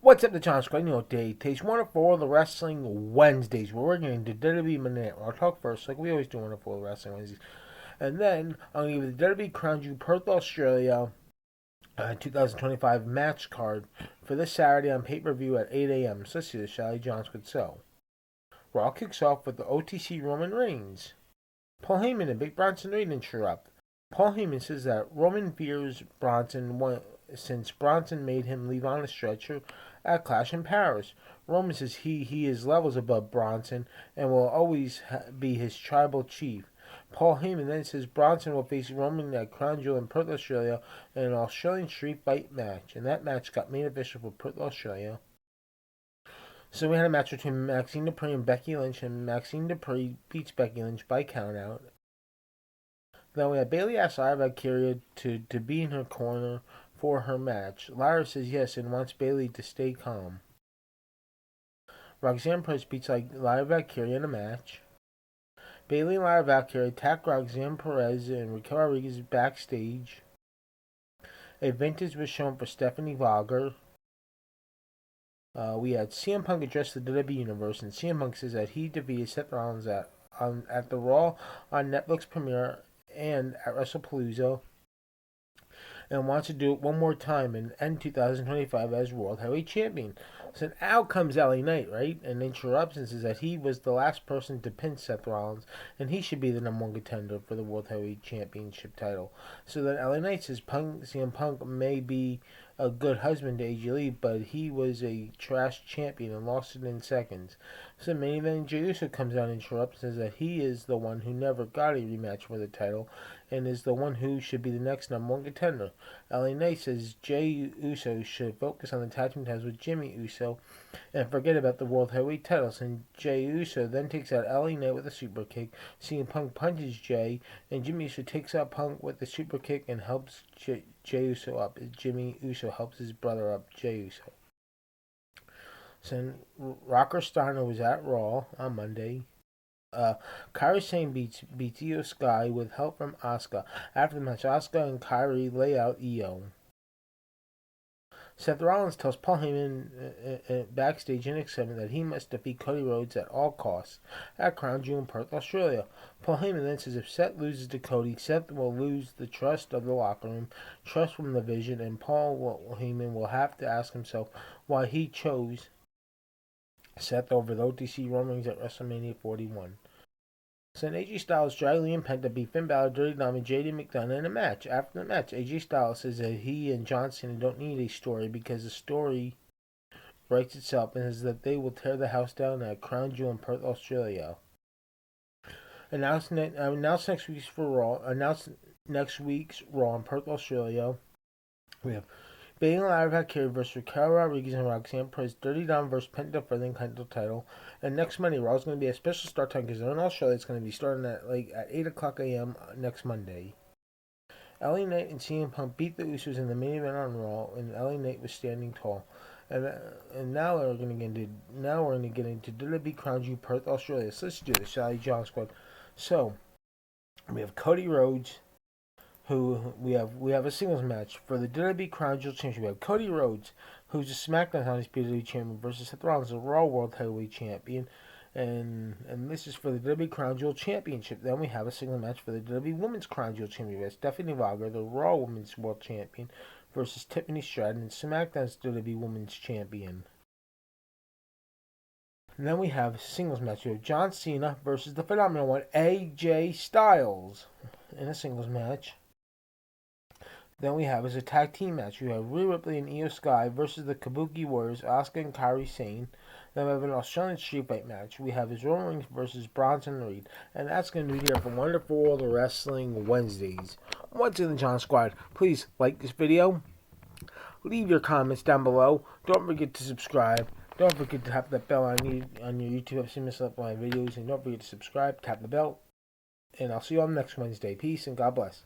What's up, the John Squad Day? Today's Wonderful the Wrestling Wednesdays. We're working into WWE Monday Night RAW. I'll talk first, like we always do Wonderful the Wrestling Wednesdays. And then I'm going to give you the WWE Crown Jewel Perth, Australia 2025 match card for this Saturday on pay-per-view at 8 a.m. So let's see the Shelly John Squad. So, Raw kicks off with the OTC Roman Reigns. Paul Heyman and Big Bronson Reed interrupt. Paul Heyman says that Roman fears Bronson since Bronson made him leave on a stretcher at Clash in Paris. Roman says he is levels above Bronson and will always be his tribal chief. Paul Heyman then says Bronson will face Roman at Crown Jewel in Perth, Australia in an Australian street fight match. And that match got made official for Perth, Australia. So we had a match between Maxine Dupree and Becky Lynch, and Maxine Dupree beats Becky Lynch by countout. Then we had Bayley asked Lyra Valkyria to be in her corner for her match. Lyra says yes and wants Bayley to stay calm. Roxanne Perez beats Lyra Valkyria in a match. Bayley and Lyra Valkyria attack Roxanne Perez and Raquel Rodriguez backstage. A vintage was shown for Stephanie Vauger. We had CM Punk address the WWE Universe, and CM Punk says that he defeated Seth Rollins at the Raw on Netflix premiere and at WrestlePalooza, and wants to do it one more time and end 2025 as World Heavyweight Champion. So out comes LA Knight, right? And interrupts and says that he was the last person to pin Seth Rollins, and he should be the number one contender for the World Heavyweight Championship title. So then LA Knight says CM Punk may be a good husband to AJ Lee, but he was a trash champion and lost it in seconds. So main event Jey Uso comes out and interrupts and says that he is the one who never got a rematch for the title and is the one who should be the next number one contender. LA Knight says Jey Uso should focus on the tag team titles with Jimmy Uso and forget about the World Heavyweight titles. And Jey Uso then takes out LA Knight with a super kick. CM Punk punches Jey, and Jimmy Uso takes out Punk with a super kick and helps Jey Uso up. Jimmy Uso helps his brother up, Jey Uso. So Rocker Steiner was at Raw on Monday. Kairi Sane beats Io Sky with help from Asuka. After the match, Asuka and Kairi lay out Io. Seth Rollins tells Paul Heyman backstage in excitement that he must defeat Cody Rhodes at all costs at Crown Jewel in Perth, Australia. Paul Heyman then says if Seth loses to Cody, Seth will lose the trust of the locker room, trust from the Vision, and Paul Heyman will have to ask himself why he chose Seth over the OTC Roman Reigns at WrestleMania 41. So AJ Styles dragged Liam Penta to beat Finn Balor, Dirty Dom, and JD McDonough in a match. After the match, AJ Styles says that he and John Cena don't need a story because the story writes itself and says that they will tear the house down at Crown Jewel in Perth, Australia. Announced next week's Raw in Perth, Australia. We have Bayley and Lyra Valkyria versus Raquel Rodriguez and Roxanne Perez, Dirty Dom versus Penta for the Intercontinental title. And next Monday, Raw is going to be a special start time because they're in Australia. It's going to be starting at 8 o'clock a.m. next Monday. LA Knight and CM Punk beat the Usos in the main event on Raw, and LA Knight was standing tall. And now we're going to get into WWE Crown Jewel Perth, Australia. So let's do this, Sally John Squad. So we have Cody Rhodes. Who we have a singles match for the WWE Crown Jewel Championship. We have Cody Rhodes, who's a SmackDown WWE Champion, versus Seth Rollins, a Raw World Heavyweight Champion, and this is for the WWE Crown Jewel Championship. Then we have a singles match for the WWE Women's Crown Jewel Championship. Stephanie Vauger, the Raw Women's World Champion, versus Tiffany Stratton, SmackDown's WWE Women's Champion. And then we have a singles match. We have John Cena versus the phenomenal one, AJ Styles, in a singles match. Then we have as a tag team match, we have Rhea Ripley and Io Sky versus the Kabuki Warriors, Asuka and Kairi Sane. Then we have an Australian street fight match. We have Roman Reigns versus Bronson Reed. And that's going to be here for Wonderful the Wrestling Wednesdays. Once again, the John Squad, please like this video. Leave your comments down below. Don't forget to subscribe. Don't forget to tap that bell on your YouTube if you miss up my videos. And don't forget to subscribe, tap the bell. And I'll see you on next Wednesday. Peace and God bless.